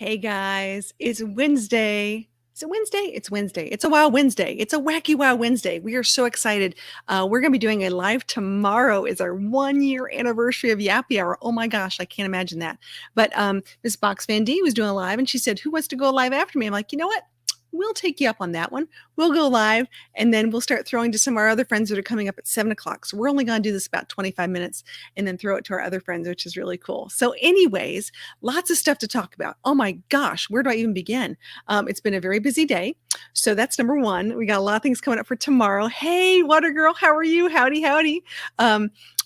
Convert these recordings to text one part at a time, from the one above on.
Hey guys, it's Wednesday. Is it Wednesday? It's Wednesday. It's a Wow Wednesday. It's a Wacky Wow Wednesday. We are so excited. We're going to be doing a live tomorrow. Is our 1 year anniversary of Yappy Hour. Oh my gosh, I can't imagine that. But Miss Box Van D was doing a live, and she said, "Who wants to go live after me?" I'm like, you know what? We'll take you up on that one. We'll go live, and then we'll start throwing to some of our other friends that are coming up at 7 o'clock. So we're only going to do this about 25 minutes and then throw it to our other friends, which is really cool. So, anyways, lots of stuff to talk about. Oh my gosh, where do I even begin? It's been a very busy day. So that's number one. We got a lot of things coming up for tomorrow. Hey, Water Girl, how are you? Howdy, howdy.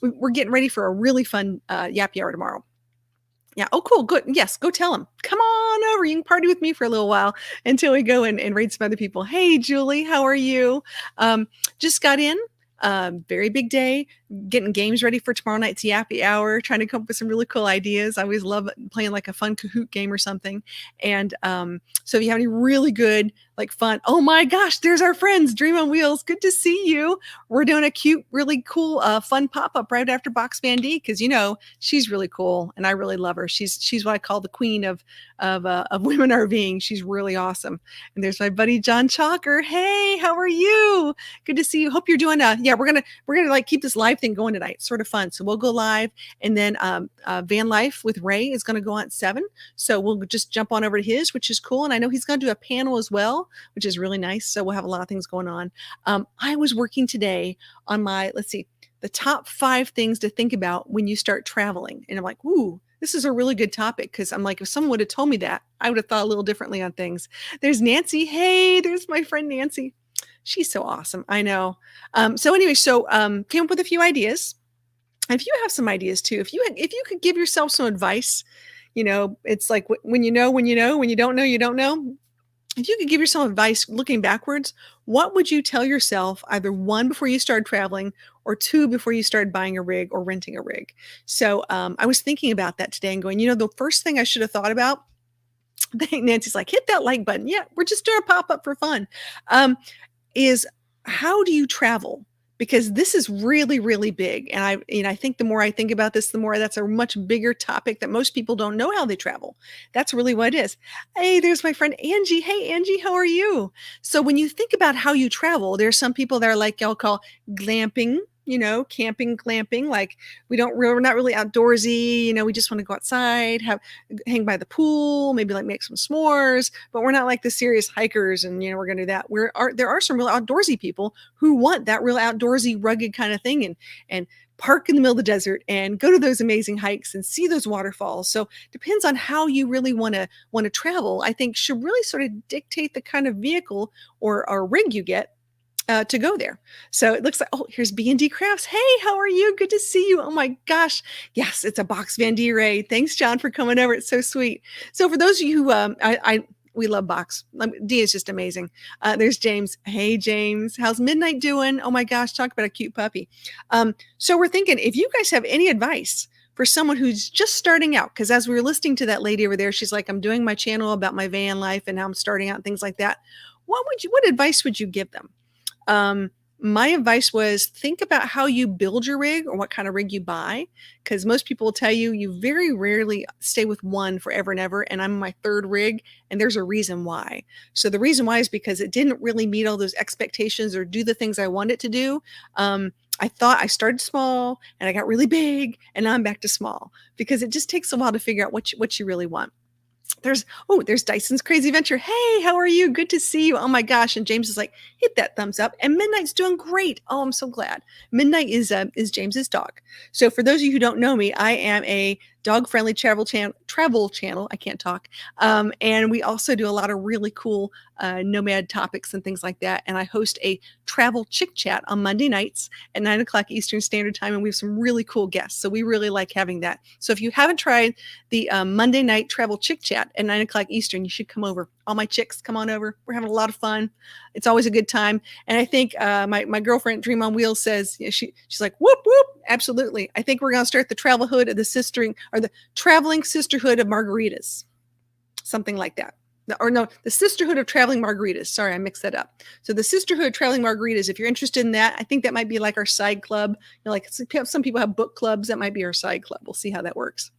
We're getting ready for a really fun Yappy Hour tomorrow. Yeah. Oh, cool. Good. Yes. Go tell them. Come on over. You can party with me for a little while until we go and raid some other people. Hey, Julie, how are you? Just got in. Very big day. Getting games ready for tomorrow night's Yappy Hour. Trying to come up with some really cool ideas. I always love playing like a fun Kahoot game or something. And so if you have any really good, like fun, oh my gosh, there's our friends, Dream on Wheels. Good to see you. We're doing a cute, really cool, fun pop-up right after Box Van D, because you know she's really cool and I really love her. She's what I call the queen of women RVing. She's really awesome. And there's my buddy John Chalker. Hey, how are you? Good to see you. Hope you're doing yeah, we're gonna like keep this live thing going tonight. It's sort of fun. So we'll go live, and then Van Life with Ray is gonna go on at 7. So we'll just jump on over to his, which is cool. And I know he's gonna do a panel as well, which is really nice. So we'll have a lot of things going on. I was working today on my, let's see, the top 5 things to think about when you start traveling. And I'm like, ooh, this is a really good topic, because I'm like, if someone would have told me that, I would have thought a little differently on things. There's Nancy. Hey, there's my friend Nancy. She's so awesome. I know. So anyway, came up with a few ideas. If you have some ideas too, if you could give yourself some advice, you know, it's like when you know, when you don't know, you don't know. If you could give yourself advice looking backwards, what would you tell yourself, either 1, before you started traveling, or 2, before you started buying a rig or renting a rig? So I was thinking about that today and going, you know, the first thing I should have thought about, I think Nancy's like, hit that like button. Yeah, we're just doing a pop-up for fun. Is how do you travel? Because this is really, really big. And I think the more I think about this, the more that's a much bigger topic that most people don't know how they travel. That's really what it is. Hey, there's my friend Angie. Hey, Angie, how are you? So when you think about how you travel, there's some people that are like, y'all call glamping, you know, camping, glamping. Like we're not really outdoorsy. You know, we just want to go outside, hang by the pool, maybe like make some s'mores, but we're not like the serious hikers. And, you know, we're going to do that. There are some real outdoorsy people who want that real outdoorsy, rugged kind of thing, and park in the middle of the desert and go to those amazing hikes and see those waterfalls. So depends on how you really want to travel. I think should really sort of dictate the kind of vehicle or rig you get to go there. So it looks like, oh, here's B&D Crafts. Hey, how are you? Good to see you. Oh my gosh. Yes, it's a Box Van D Ray. Thanks, John, for coming over. It's so sweet. So for those of you who, we love Box. D is just amazing. There's James. Hey, James. How's Midnight doing? Oh my gosh, talk about a cute puppy. So we're thinking, if you guys have any advice for someone who's just starting out, because as we were listening to that lady over there, she's like, I'm doing my channel about my van life and how I'm starting out and things like that. What advice would you give them? My advice was, think about how you build your rig or what kind of rig you buy, because most people will tell you very rarely stay with one forever and ever. And I'm my 3rd rig, and there's a reason why. So the reason why is because it didn't really meet all those expectations or do the things I wanted to do. I thought I started small and I got really big, and now I'm back to small, because it just takes a while to figure out what you really want. There's Dyson's Crazy Venture. Hey, how are you? Good to see you. Oh my gosh. And James is like, hit that thumbs up. And Midnight's doing great. Oh, I'm so glad. Midnight is James's dog. So for those of you who don't know me, I am a dog-friendly travel channel. I can't talk. And we also do a lot of really cool nomad topics and things like that. And I host a travel chick chat on Monday nights at 9 o'clock Eastern Standard Time. And we have some really cool guests. So we really like having that. So if you haven't tried the Monday night travel chick chat at 9 o'clock Eastern, you should come over. All my chicks, come on over. We're having a lot of fun. It's always a good time. And I think my girlfriend Dream on Wheels says, you know, she's like, whoop, whoop. Absolutely. I think we're going to start the the traveling sisterhood of margaritas. Something like that. The Sisterhood of Traveling Margaritas. Sorry, I mixed that up. So the Sisterhood of Traveling Margaritas, if you're interested in that, I think that might be like our side club. You know, like some people have book clubs. That might be our side club. We'll see how that works.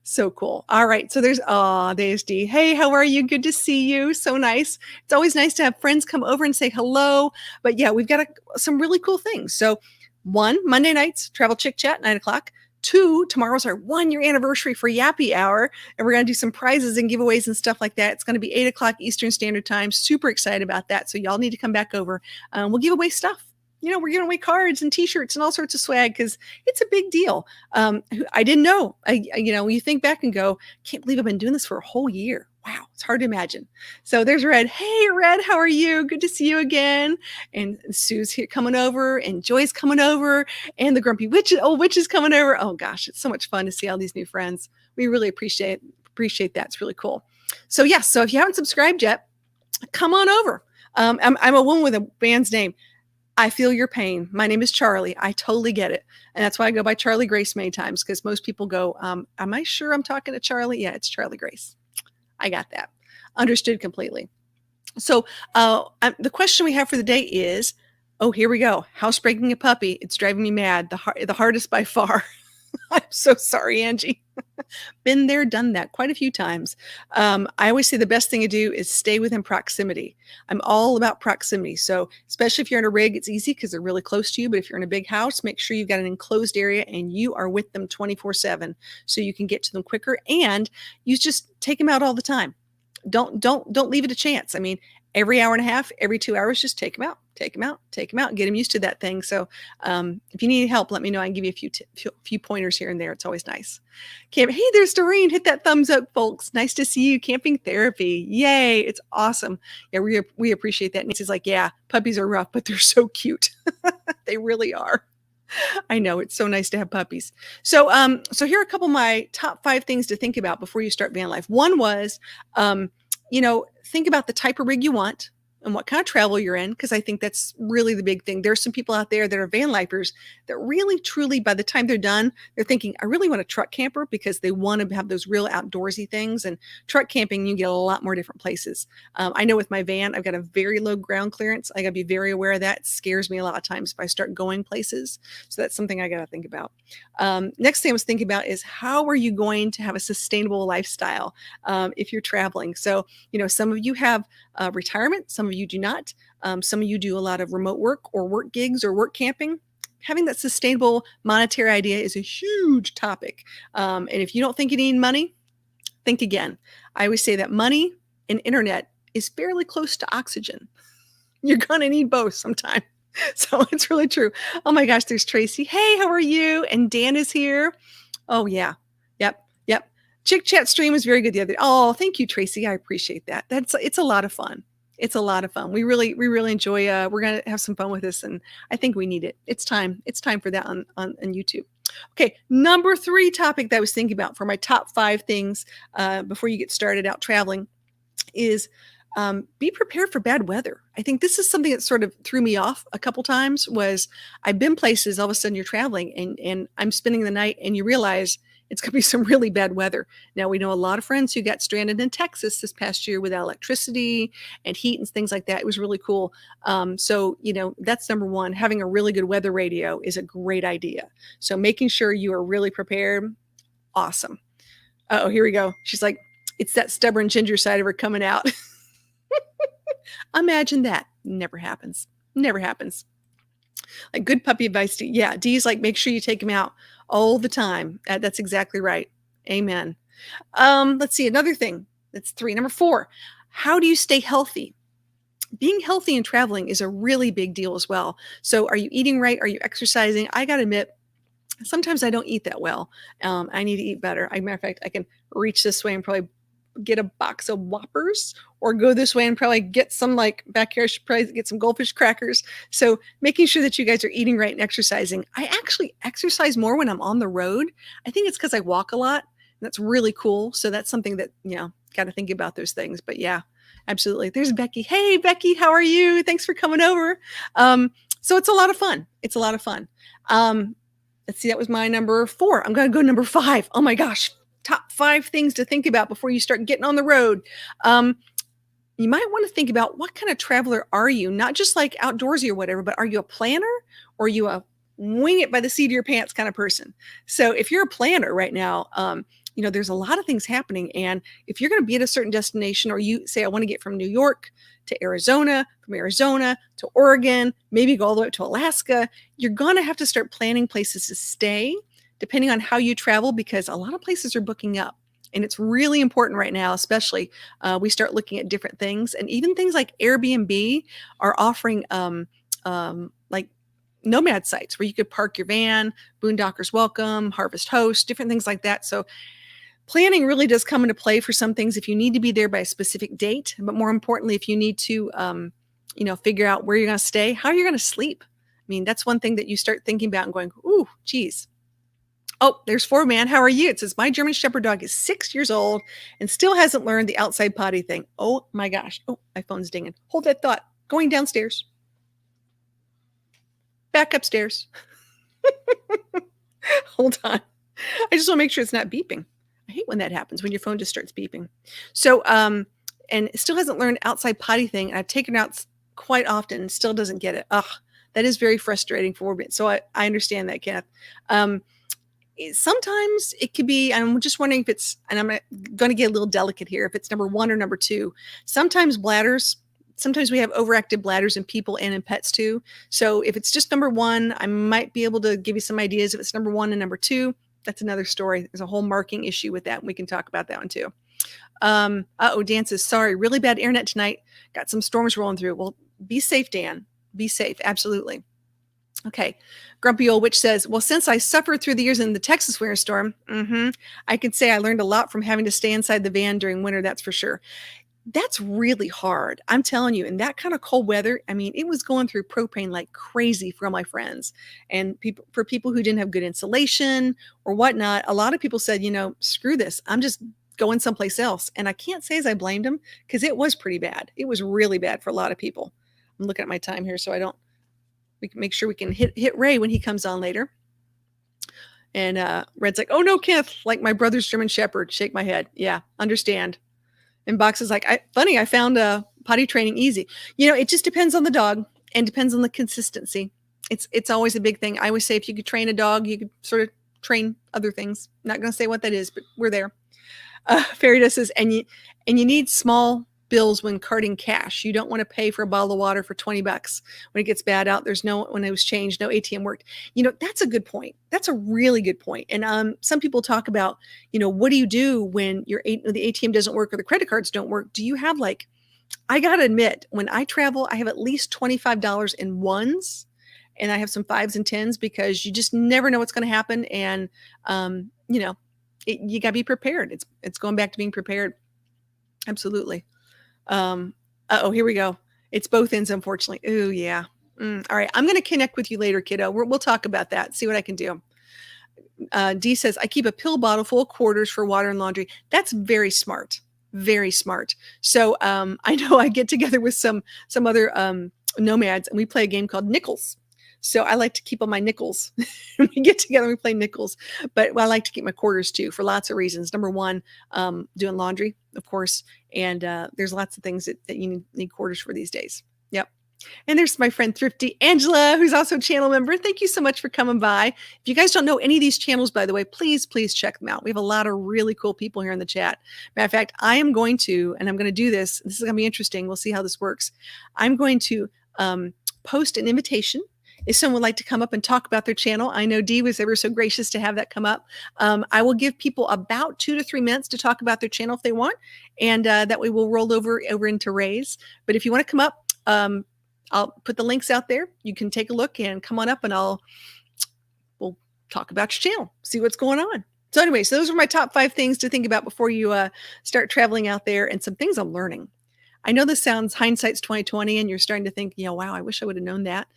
So cool. All right. So there's D. Hey, how are you? Good to see you. So nice. It's always nice to have friends come over and say hello. But yeah, we've got some really cool things. So, one, Monday nights, Travel Chick Chat, 9 o'clock. Two, tomorrow's our 1 year anniversary for Yappy Hour, and we're going to do some prizes and giveaways and stuff like that. It's going to be 8 o'clock Eastern Standard Time. Super excited about that. So, y'all need to come back over. We'll give away stuff. We're giving away cards and T-shirts and all sorts of swag because it's a big deal. I didn't know. You think back and go, can't believe I've been doing this for a whole year. Wow, it's hard to imagine. So there's Red. Hey, Red, how are you? Good to see you again. And Sue's here coming over, and Joy's coming over, and the Grumpy Old Witch is coming over. Oh gosh, it's so much fun to see all these new friends. We really appreciate that. It's really cool. So yes, so if you haven't subscribed yet, come on over. I'm a woman with a band's name. I feel your pain. My name is Charlie. I totally get it. And that's why I go by Charlie Grace many times, because most people go, am I sure I'm talking to Charlie? Yeah, it's Charlie Grace. I got that. Understood completely. So the question we have for the day is, here we go. Housebreaking a puppy. It's driving me mad. The hardest by far. I'm so sorry, Angie. Been there, done that quite a few times. I always say the best thing to do is stay within proximity. I'm all about proximity. So especially if you're in a rig, it's easy because they're really close to you. But if you're in a big house, make sure you've got an enclosed area and you are with them 24/7 so you can get to them quicker, and you just take them out all the time. Don't leave it a chance. I mean, every hour and a half, every 2 hours, just take them out, get them used to that thing. So if you need help, let me know. I can give you a few pointers here and there. It's always nice. Hey, there's Doreen. Hit that thumbs up, folks. Nice to see you. Camping therapy. Yay. It's awesome. Yeah, we appreciate that. Nancy's like, yeah, puppies are rough, but they're so cute. They really are. I know, it's so nice to have puppies. So here are a couple of my top 5 things to think about before you start van life. One was, think about the type of rig you want and what kind of travel you're in, because I think that's really the big thing. There's some people out there that are van lifers that really, truly, by the time they're done, they're thinking, I really want a truck camper, because they want to have those real outdoorsy things. And truck camping, you get a lot more different places. I know with my van, I've got a very low ground clearance. I got to be very aware of that. It scares me a lot of times if I start going places. So that's something I got to think about. Next thing I was thinking about is, how are you going to have a sustainable lifestyle if you're traveling? So, some of you have retirement, some of you do not. Some of you do a lot of remote work or work gigs or work camping. Having that sustainable monetary idea is a huge topic. And if you don't think you need money, think again. I always say that money and internet is fairly close to oxygen. You're going to need both sometime. So it's really true. Oh my gosh, there's Tracy. Hey, how are you? And Dan is here. Oh yeah. Yep. Chick Chat stream was very good the other day. Oh, thank you, Tracy. I appreciate that. It's a lot of fun. It's a lot of fun. We really enjoy. We're gonna have some fun with this, and I think we need it. It's time for that on YouTube. Okay, number 3 topic that I was thinking about for my top 5 things before you get started out traveling is be prepared for bad weather. I think this is something that sort of threw me off a couple times. Was I've been places, all of a sudden you're traveling and I'm spending the night, and you realize it's going to be some really bad weather. Now, we know a lot of friends who got stranded in Texas this past year without electricity and heat and things like that. It was really cool. So, that's number 1. Having a really good weather radio is a great idea. So making sure you are really prepared. Awesome. Oh, here we go. She's like, it's that stubborn ginger side of her coming out. Imagine that. Never happens. Like, good puppy advice. D's like, make sure you take him out all the time. That's exactly right. Amen. Let's see, another thing. That's 3. Number 4, how do you stay healthy? Being healthy and traveling is a really big deal as well. So are you eating right? Are you exercising? I got to admit, sometimes I don't eat that well. I need to eat better. As a matter of fact, I can reach this way and probably get a box of Whoppers, or go this way and probably get some, like back here, I should probably get some Goldfish crackers. So making sure that you guys are eating right and exercising. I actually exercise more when I'm on the road. I think it's because I walk a lot. And that's really cool. So that's something that, got to think about those things. But yeah, absolutely. There's Becky. Hey, Becky, how are you? Thanks for coming over. So it's a lot of fun. Let's see, that was my number 4. I'm going to go number 5. Oh my gosh. Top 5 things to think about before you start getting on the road. You might want to think about, what kind of traveler are you? Not just like outdoorsy or whatever, but are you a planner, or are you a wing it by the seat of your pants kind of person? So if you're a planner right now, there's a lot of things happening. And if you're going to be at a certain destination, or you say, I want to get from New York to Arizona, from Arizona to Oregon, maybe go all the way up to Alaska, you're going to have to start planning places to stay depending on how you travel, because a lot of places are booking up. And it's really important right now, especially we start looking at different things. And even things like Airbnb are offering like nomad sites where you could park your van, Boondockers Welcome, Harvest Host, different things like that. So planning really does come into play for some things if you need to be there by a specific date, but more importantly, if you need to, figure out where you're going to stay, how you're going to sleep. I mean, that's one thing that you start thinking about and going, ooh, geez. Oh, there's 4Man. How are you? It says, my German Shepherd dog is 6 years old and still hasn't learned the outside potty thing. Oh my gosh. Oh, my phone's dinging. Hold that thought. Going downstairs. Back upstairs. Hold on. I just want to make sure it's not beeping. I hate when that happens, when your phone just starts beeping. So, and it still hasn't learned outside potty thing. And I've taken her out quite often and still doesn't get it. Ugh, that is very frustrating for me. So I understand that, Kenneth. Sometimes it could be, I'm just wondering if it's, and I'm going to get a little delicate here, if it's number 1 or number 2. Sometimes we have overactive bladders in people and in pets too. So if it's just number 1, I might be able to give you some ideas. If it's number 1 and number 2, that's another story. There's a whole marking issue with that, and we can talk about that one too. Dan says, sorry, really bad internet tonight. Got some storms rolling through. Well, be safe, Dan. Be safe. Absolutely. Okay. Grumpy Old Witch says, well, since I suffered through the years in the Texas winter storm, I could say I learned a lot from having to stay inside the van during winter. That's for sure. That's really hard. I'm telling you, in that kind of cold weather, I mean, it was going through propane like crazy for all my friends. And for people who didn't have good insulation or whatnot, a lot of people said, screw this. I'm just going someplace else. And I can't say as I blamed them, because it was pretty bad. It was really bad for a lot of people. I'm looking at my time here so we can make sure we can hit Ray when he comes on later. And Red's like, oh no, Kenneth, like my brother's German Shepherd. Shake my head. Yeah, understand. And Box is like, I found potty training easy. It just depends on the dog and depends on the consistency. It's always a big thing. I always say, if you could train a dog, you could sort of train other things. I'm not going to say what that is, but we're there. Fairy Dust says, and you need small bills when carting cash. You don't want to pay for a bottle of water for $20 when it gets bad out. When it was changed, no ATM worked. That's a good point. That's a really good point. And some people talk about, what do you do when the ATM doesn't work or the credit cards don't work? Do you have I got to admit, when I travel, I have at least $25 in ones, and I have some 5s and 10s, because you just never know what's going to happen. And, you got to be prepared. It's going back to being prepared. Absolutely. Here we go. It's both ends, unfortunately. Ooh, yeah. All right. I'm going to connect with you later, kiddo. We'll talk about that. See what I can do. D says, I keep a pill bottle full of quarters for water and laundry. That's very smart. Very smart. So, I know I get together with some other, nomads, and we play a game called Nickels. So I like to keep all my nickels. We get together and we play nickels, but I like to keep my quarters too, for lots of reasons. Number 1, doing laundry, of course. And there's lots of things that you need quarters for these days. Yep. And there's my friend Thrifty Angela, who's also a channel member. Thank you so much for coming by. If you guys don't know any of these channels, by the way, please check them out. We have a lot of really cool people here in the chat. Matter of fact, I'm going to do this. This is going to be interesting. We'll see how this works. I'm going to post an invitation if someone would like to come up and talk about their channel. I know Dee was ever so gracious to have that come up. I will give people about 2 to 3 minutes to talk about their channel if they want. And that way we'll roll over into Ray's. But if you want to come up, I'll put the links out there. You can take a look and come on up, and we'll talk about your channel, see what's going on. So anyway, those are my top 5 things to think about before you start traveling out there, and some things I'm learning. I know this sounds hindsight's 2020, and you're starting to think, wow, I wish I would have known that.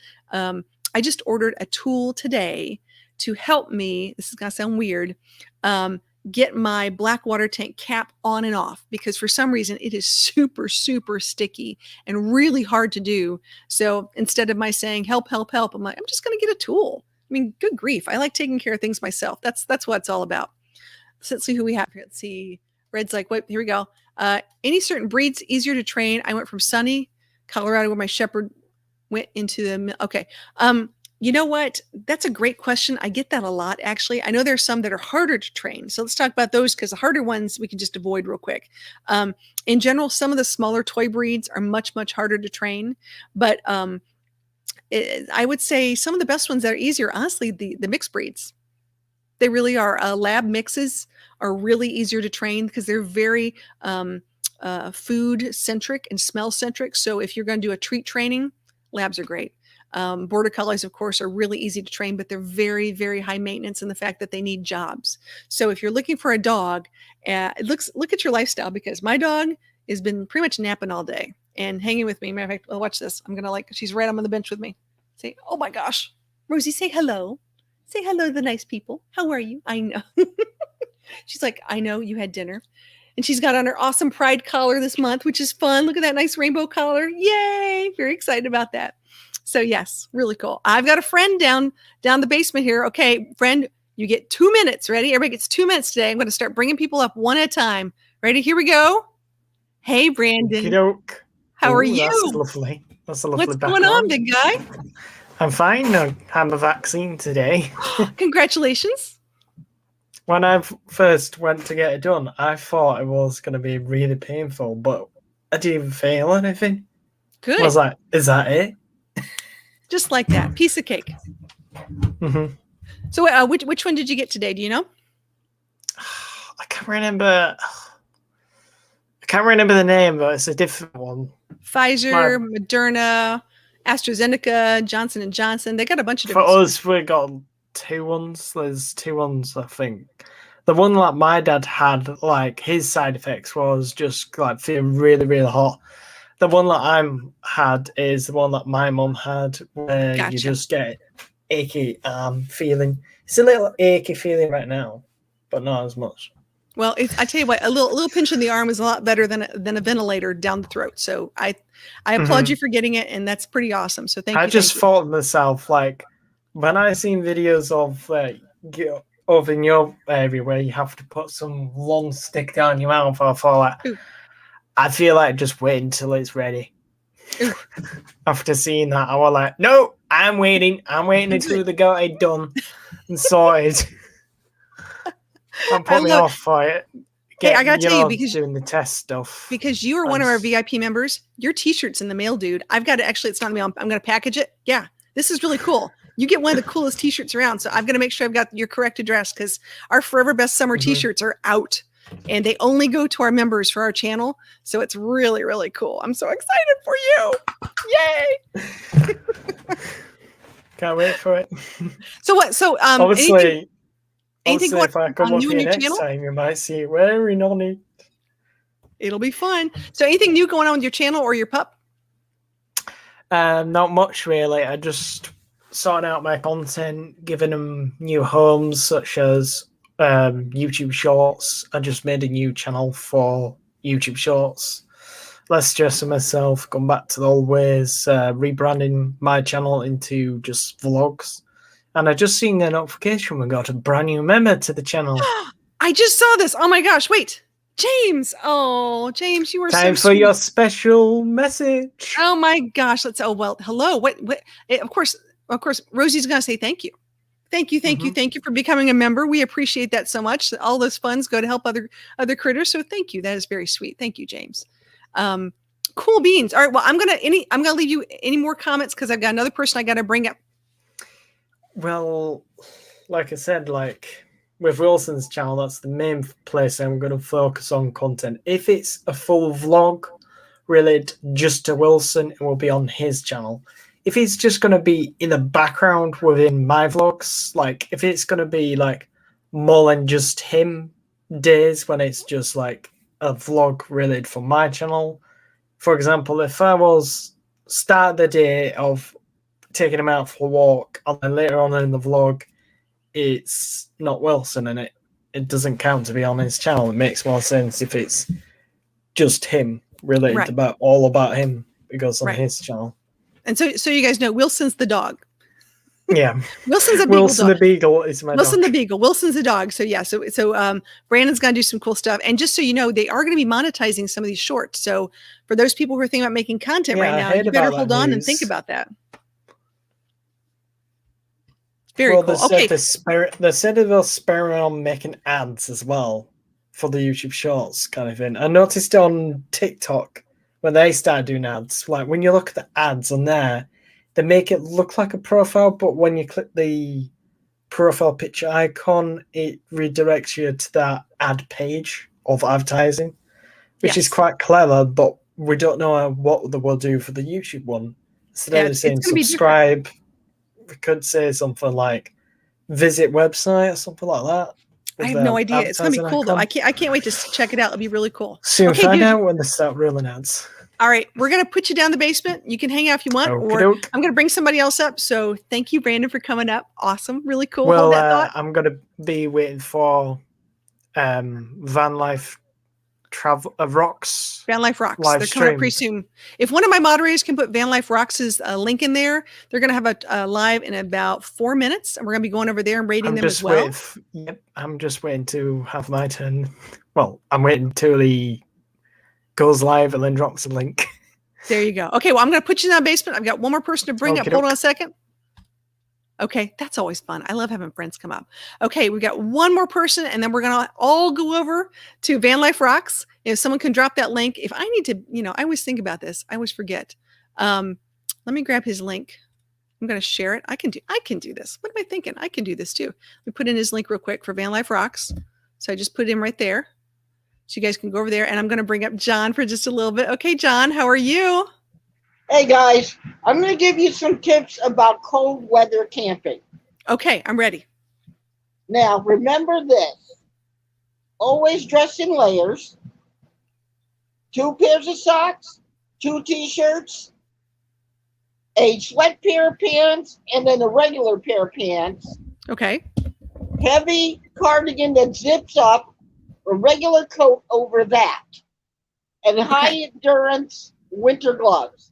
I just ordered a tool today to help me. This is going to sound weird. Get my black water tank cap on and off, because for some reason it is super, super sticky and really hard to do. So instead of my saying, help, help, help, I'm like, I'm just going to get a tool. I mean, good grief. I like taking care of things myself. That's what it's all about. So let's see who we have here. Let's see. Red's like, wait, here we go. Any certain breeds easier to train? I went from sunny Colorado, where my shepherd went into the, okay. You know what? That's a great question. I get that a lot, actually. I know there's some that are harder to train. So let's talk about those because the harder ones we can just avoid real quick. In general, some of the smaller toy breeds are much, much harder to train. But I would say some of the best ones that are easier, honestly, the mixed breeds. They really are. Lab mixes are really easier to train because they're very food centric and smell centric. So if you're going to do a treat training, labs are great. Border collies, of course, are really easy to train, but they're very, very high maintenance in the fact that they need jobs. So if you're looking for a dog, look at your lifestyle because my dog has been pretty much napping all day and hanging with me. Matter of fact, watch this. I'm going to she's right on the bench with me. Say, oh my gosh, Rosie, say hello. Say hello to the nice people. How are you? I know. She's like, I know you had dinner. And she's got on her awesome pride collar this month, which is fun. Look at that nice rainbow collar. Yay. Very excited about that. So yes, really cool. I've got a friend down the basement here. Okay, friend, you get 2 minutes. Ready? Everybody gets 2 minutes today. I'm going to start bringing people up one at a time. Ready? Here we go. Hey, Brandon. Okey-doke. How are you? That's lovely. That's a lovely What's background. going on, big guy? I'm fine. I had a vaccine today. Congratulations. When I first went to get it done, I thought it was going to be really painful, but I didn't even feel anything. Good. I was like, is that it? Just like that. Piece of cake. Mm-hmm. So which one did you get today? Do you know? I can't remember the name, but it's a different one. Pfizer, Moderna, AstraZeneca, Johnson & Johnson. They got a bunch of different. For us, we got 2 ones. There's 2 ones, I think. The one that my dad had, like, his side effects was just, like, feeling really, really hot. The one that I'm had is the one that my mum had, where Gotcha. You just get achy feeling. It's a little achy feeling right now, but not as much. Well, I tell you what, a little pinch in the arm is a lot better than a ventilator down the throat. So I applaud you for getting it, and that's pretty awesome. So thank you. I just thought to myself, like, when I seen videos of over in your area where you have to put some long stick down your mouth, I thought, like, Ooh. I feel like just wait until it's ready. After seeing that, I was like, no, I'm waiting until they got it done and sorted. I'm putting me off for it. Hey, I gotta tell you, because doing the test stuff. Because you are one of our VIP members, your t-shirt's in the mail, dude. I've got to it's not in the mail. I'm going to package it. Yeah, this is really cool. You get one of the coolest t-shirts around. So I've got to make sure I've got your correct address because our Forever Best Summer t-shirts are out. And they only go to our members for our channel. So it's really, really cool. I'm so excited for you. Yay. Can't wait for it. So what? So obviously anything if I come up new here in your next channel? time, you might see it wearing on it. It'll be fun. So anything new going on with your channel or your pup? Not much really. I just sorting out my content, giving them new homes such as YouTube Shorts. I just made a new channel for YouTube Shorts. Less stress on myself, gone back to the old ways, rebranding my channel into just vlogs. And I just seen a notification we got a brand new member to the channel. I just saw this. Oh my gosh, wait. James. Oh, James, you were Time so for sweet. your special message. Oh my gosh. Hello. What of course, Rosie's gonna say thank you. Thank you for becoming a member. We appreciate that so much. All those funds go to help other critters. So thank you. That is very sweet. Thank you, James. Cool beans. All right. Well, I'm gonna leave you any more comments because I've got another person I gotta bring up. Well, like I said, like with Wilson's channel, that's the main place I'm going to focus on content. If it's a full vlog related just to Wilson, it will be on his channel. If it's just going to be in the background within my vlogs, like if it's going to be like more than just him days when it's just like a vlog related for my channel. For example, if I was start the day of taking him out for a walk, and then later on in the vlog, it's not Wilson and it doesn't count to be on his channel. It makes more sense if it's just him, related about him, because on his channel. And so you guys know Wilson's the dog. Yeah. Wilson's a beagle. Wilson dog. the beagle is my Wilson dog. the beagle. Wilson's a dog. So yeah. So Brandon's gonna do some cool stuff. And just so you know, they are gonna be monetizing some of these shorts. So for those people who are thinking about making content right now, you better hold on and think about that. Very Well, cool. Okay. they said they'll experiment on making ads as well for the YouTube Shorts kind of thing. I noticed on TikTok when they started doing ads, like when you look at the ads on there, they make it look like a profile, but when you click the profile picture icon, it redirects you to that ad page of advertising, which is Yes. quite clever, but we don't know what they will do for the YouTube one. Instead Yeah, of it's saying going to be different. subscribe, we could say something like visit website or something like that I with have no the idea. It's going to be advertising cool though. icon. I can't wait to check it out. It'll be really cool. Soon Okay, find dude. out when they start rolling ads. All right, we're going to put you down the basement. You can hang out if you want, Okie or doke. I'm going to bring somebody else up. So thank you, Brandon, for coming up. Awesome. Really cool. Hold Well, that thought. I'm going to be waiting for Van Life Travel Rocks Van Life Rocks. live They're coming up stream. pretty soon. If one of my moderators can put Van Life Rocks' link in there, they're going to have a live in about 4 minutes, and we're going to be going over there and rating them as well. I'm just waiting to have my turn. Well, I'm waiting till he goes live and then drops a link. There you go. Okay, well, I'm going to put you in the basement. I've got one more person to bring up. Hold on a second. Okay, that's always fun. I love having friends come up. Okay, we've got one more person, and then we're going to all go over to Van Life Rocks. If someone can drop that link. If I need to, I always think about this. I always forget. Let me grab his link. I'm going to share it. I can do this. What am I thinking? I can do this too. Let me put in his link real quick for Van Life Rocks. So I just put it in right there. So you guys can go over there, and I'm going to bring up John for just a little bit. Okay, John, how are you? Hey guys, I'm going to give you some tips about cold weather camping. Okay, I'm ready. Now, remember this. Always dress in layers. 2 pairs of socks, 2 t-shirts, a sweat pair of pants, and then a regular pair of pants. Okay. Heavy cardigan that zips up, a regular coat over that, and high endurance winter gloves.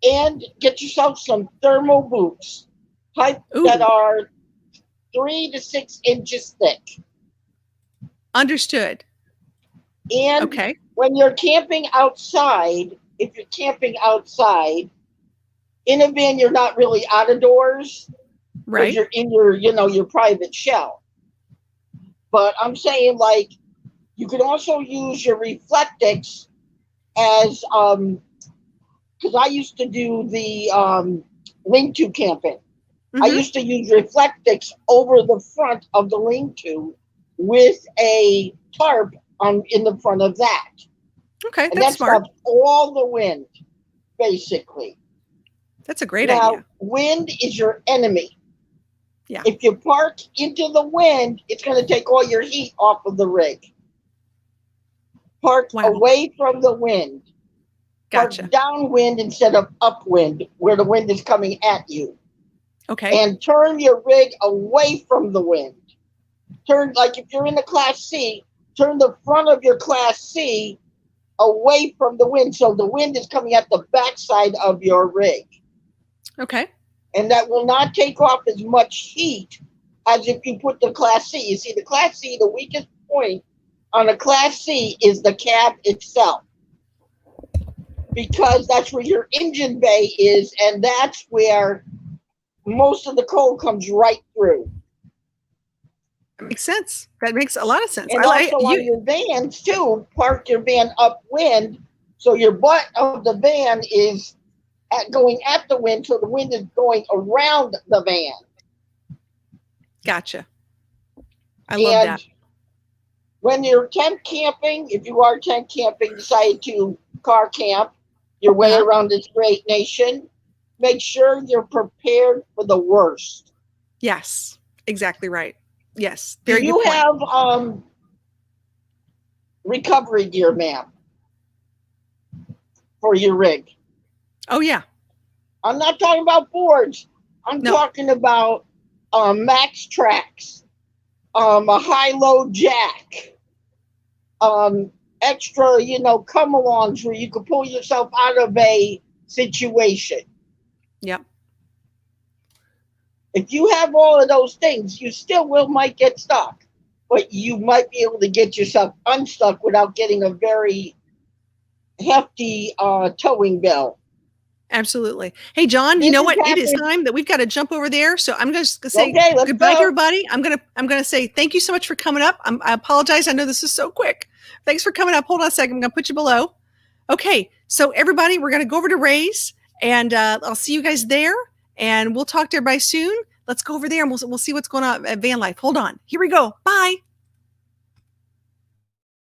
And get yourself some thermal boots that are 3 to 6 inches thick. Understood. And when you're camping outside, if you're camping outside, in a van, you're not really out of doors. Right. You're in your private shell. But I'm saying, like, you can also use your Reflectix as, because I used to do the lean-to camping. I used to use Reflectix over the front of the lean-to with a tarp in the front of that. Okay, and that's smart. Stops all the wind, basically. That's a great idea. Wind is your enemy. Yeah. If you park into the wind, it's going to take all your heat off of the rig. Park away from the wind. Gotcha. Park downwind instead of upwind, where the wind is coming at you. Okay. And turn your rig away from the wind. Turn, like if you're in the Class C, turn the front of your Class C away from the wind, so the wind is coming at the backside of your rig. Okay. And that will not take off as much heat as if you put the Class C. You see, the Class C, the weakest point on a Class C is the cab itself, because that's where your engine bay is, and that's where most of the cold comes right through. That makes sense. That makes a lot of sense. And also on your vans too, park your van upwind, so your butt of the van is going at the wind, so the wind is going around the van. Gotcha. I love that. When you're tent camping, if you are tent camping, decide to car camp your way around this great nation, make sure you're prepared for the worst. Yes, exactly right. Yes. Do you have recovery gear, ma'am, for your rig? Oh, yeah. I'm not talking about boards. I'm talking about max tracks, a high-low jack, extra, come-alongs where you can pull yourself out of a situation. Yep. If you have all of those things, you still might get stuck, but you might be able to get yourself unstuck without getting a very hefty towing bill. Absolutely. Hey, John, you This know is what? It is happening. time that we've got to jump over there. So I'm just going to say Okay, let's goodbye to go. everybody. I'm going to say thank you so much for coming up. I apologize. I know this is so quick. Thanks for coming up. Hold on a second. I'm going to put you below. Okay. So everybody, we're going to go over to Ray's, and I'll see you guys there, and we'll talk to everybody soon. Let's go over there and we'll see what's going on at Van Life. Hold on. Here we go. Bye.